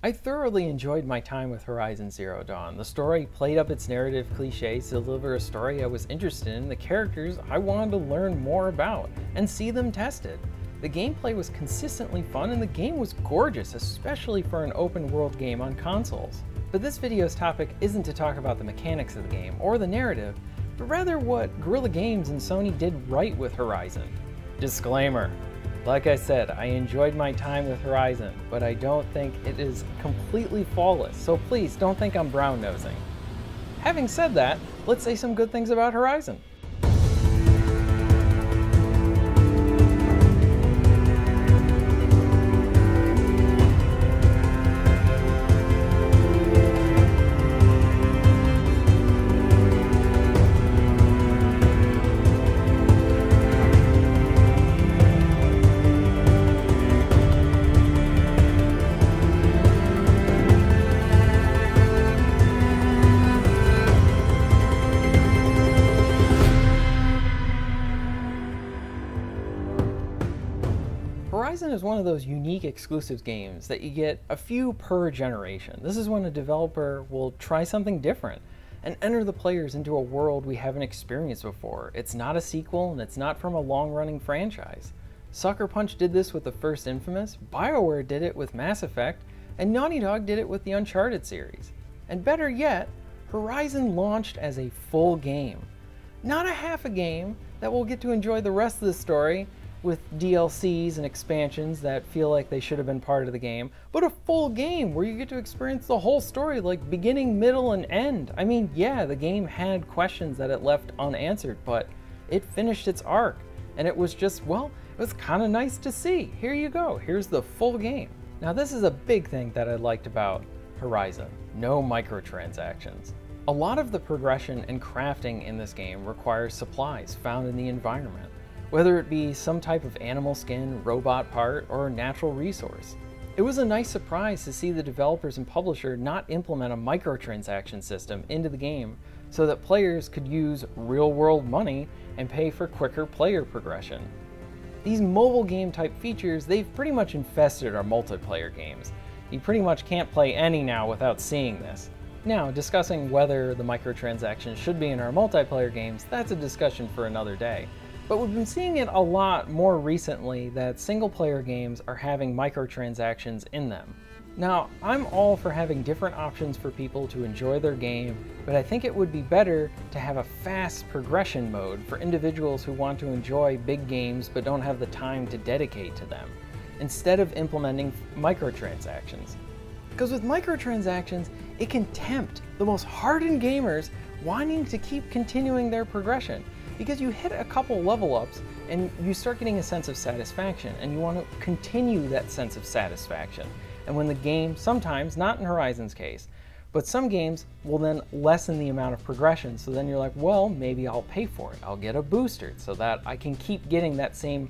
I thoroughly enjoyed my time with Horizon Zero Dawn. The story played up its narrative cliches to deliver a story I was interested in, the characters I wanted to learn more about, and see them tested. The gameplay was consistently fun and the game was gorgeous, especially for an open world game on consoles. But this video's topic isn't to talk about the mechanics of the game or the narrative, but rather what Guerrilla Games and Sony did right with Horizon. Disclaimer. Like I said, I enjoyed my time with Horizon, but I don't think it is completely flawless, so please don't think I'm brown-nosing. Having said that, let's say some good things about Horizon. Horizon is one of those unique exclusive games that you get a few per generation. This is when a developer will try something different and enter the players into a world we haven't experienced before. It's not a sequel and it's not from a long-running franchise. Sucker Punch did this with the first Infamous, BioWare did it with Mass Effect, and Naughty Dog did it with the Uncharted series. And better yet, Horizon launched as a full game. Not a half a game that we'll get to enjoy the rest of the story with DLCs and expansions that feel like they should have been part of the game, but a full game where you get to experience the whole story, like beginning, middle, and end. I mean, yeah, the game had questions that it left unanswered, but it finished its arc, and it was just, well, it was kind of nice to see. Here you go, here's the full game. Now this is a big thing that I liked about Horizon: no microtransactions. A lot of the progression and crafting in this game requires supplies found in the environment, whether it be some type of animal skin, robot part, or natural resource. It was a nice surprise to see the developers and publisher not implement a microtransaction system into the game so that players could use real-world money and pay for quicker player progression. These mobile game type features, they've pretty much infested our multiplayer games. You pretty much can't play any now without seeing this. Now, discussing whether the microtransactions should be in our multiplayer games, that's a discussion for another day. But we've been seeing it a lot more recently that single-player games are having microtransactions in them. Now, I'm all for having different options for people to enjoy their game, but I think it would be better to have a fast progression mode for individuals who want to enjoy big games but don't have the time to dedicate to them, instead of implementing microtransactions. Because with microtransactions, it can tempt the most hardened gamers wanting to keep continuing their progression. Because you hit a couple level ups and you start getting a sense of satisfaction and you want to continue that sense of satisfaction. And when the game, sometimes, not in Horizon's case, but some games will then lessen the amount of progression, so then you're like, well, maybe I'll pay for it. I'll get a booster so that I can keep getting that same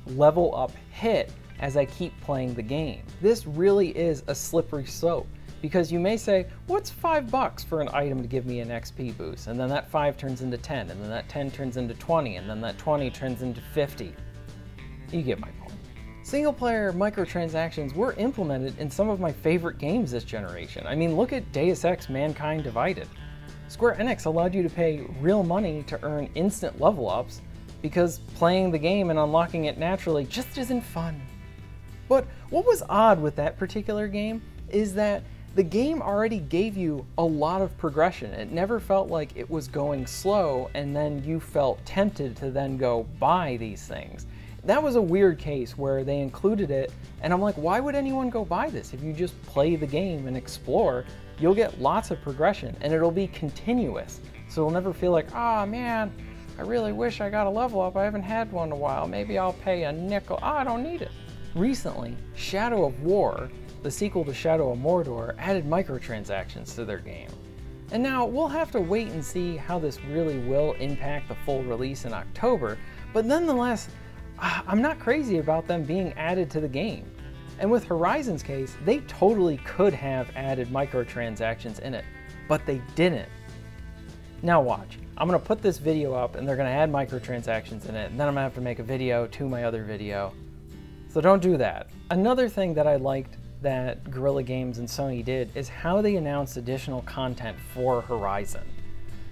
level up hit as I keep playing the game. This really is a slippery slope. Because you may say, what's $5 for an item to give me an XP boost? And then that 5 turns into 10, and then that 10 turns into 20, and then that 20 turns into 50. You get my point. Single-player microtransactions were implemented in some of my favorite games this generation. I mean, look at Deus Ex: Mankind Divided. Square Enix allowed you to pay real money to earn instant level ups because playing the game and unlocking it naturally just isn't fun. But what was odd with that particular game is that the game already gave you a lot of progression. It never felt like it was going slow and then you felt tempted to then go buy these things. That was a weird case where they included it and I'm like, why would anyone go buy this? If you just play the game and explore, you'll get lots of progression and it'll be continuous. So it'll never feel like, ah, man, I really wish I got a level up. I haven't had one in a while. Maybe I'll pay a nickel. Ah, I don't need it. Recently, Shadow of War, the sequel to Shadow of Mordor, added microtransactions to their game. And now we'll have to wait and see how this really will impact the full release in October, but nonetheless, I'm not crazy about them being added to the game. And with Horizon's case, they totally could have added microtransactions in it, but they didn't. Now watch, I'm gonna put this video up and they're gonna add microtransactions in it, and then I'm gonna have to make a video to my other video. So don't do that. Another thing that I liked that Guerrilla Games and Sony did is how they announced additional content for Horizon.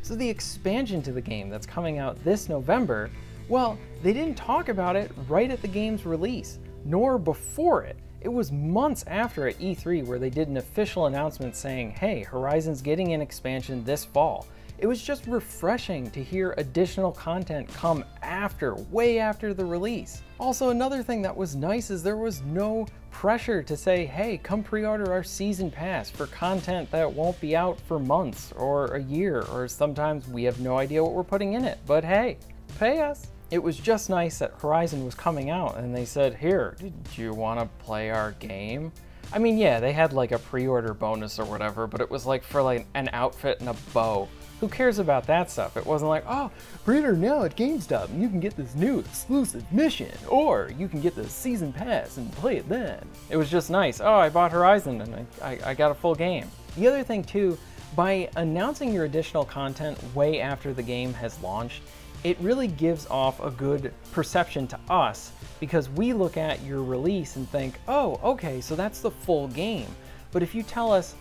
So the expansion to the game that's coming out this November, well, they didn't talk about it right at the game's release, nor before it. It was months after at E3 where they did an official announcement saying, hey, Horizon's getting an expansion this fall. It was just refreshing to hear additional content come after, way after the release. Also, another thing that was nice is there was no pressure to say, hey, come pre-order our season pass for content that won't be out for months or a year, or sometimes we have no idea what we're putting in it, but hey, pay us. It was just nice that Horizon was coming out and they said, here, did you want to play our game? I mean, yeah, they had like a pre-order bonus or whatever, but it was like for like an outfit and a bow. Who cares about that stuff? It wasn't like, oh, pre-order now at GameStop and you can get this new exclusive mission, or you can get the season pass and play it then. It was just nice. Oh, I bought Horizon and I got a full game. The other thing too, by announcing your additional content way after the game has launched, it really gives off a good perception to us because we look at your release and think, oh, okay, so that's the full game. But if you tell us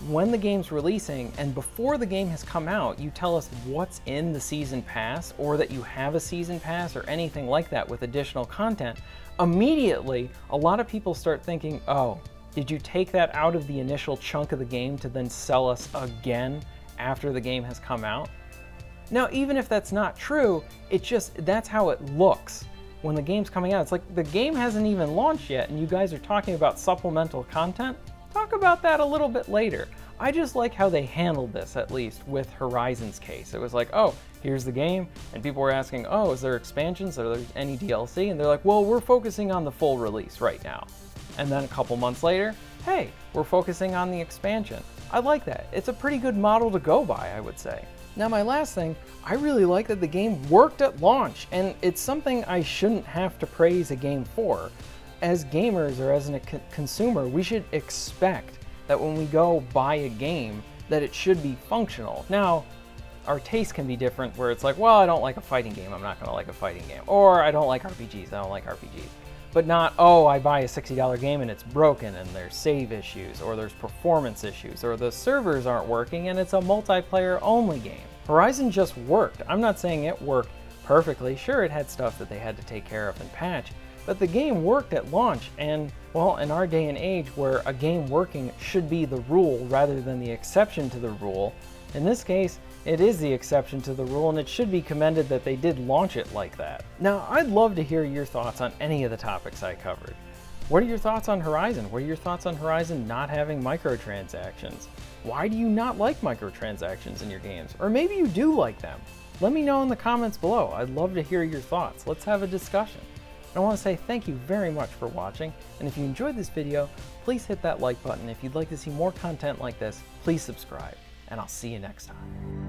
when the game's releasing and before the game has come out, you tell us what's in the season pass or that you have a season pass or anything like that with additional content, immediately a lot of people start thinking, oh, did you take that out of the initial chunk of the game to then sell us again after the game has come out? Now, even if that's not true, that's how it looks when the game's coming out. It's like the game hasn't even launched yet and you guys are talking about supplemental content. Talk about that a little bit later. I just like how they handled this, at least with Horizon's case. It was like, oh, here's the game, and people were asking, oh, is there expansions? Are there any DLC? And they're like, well, we're focusing on the full release right now. And then a couple months later, hey, we're focusing on the expansion. I like that. It's a pretty good model to go by, I would say. Now, my last thing, I really like that the game worked at launch, and it's something I shouldn't have to praise a game for. As gamers or as a consumer, we should expect that when we go buy a game, that it should be functional. Now, our taste can be different where it's like, well, I don't like a fighting game, I'm not gonna like a fighting game. Or I don't like RPGs, I don't like RPGs. But not, oh, I buy a $60 game and it's broken and there's save issues, or there's performance issues, or the servers aren't working and it's a multiplayer only game. Horizon just worked. I'm not saying it worked perfectly. Sure, it had stuff that they had to take care of and patch, but the game worked at launch, and, well, in our day and age where a game working should be the rule rather than the exception to the rule, in this case, it is the exception to the rule, and it should be commended that they did launch it like that. Now, I'd love to hear your thoughts on any of the topics I covered. What are your thoughts on Horizon? What are your thoughts on Horizon not having microtransactions? Why do you not like microtransactions in your games? Or maybe you do like them. Let me know in the comments below. I'd love to hear your thoughts. Let's have a discussion. I want to say thank you very much for watching, and if you enjoyed this video, please hit that like button. If you'd like to see more content like this, please subscribe, and I'll see you next time.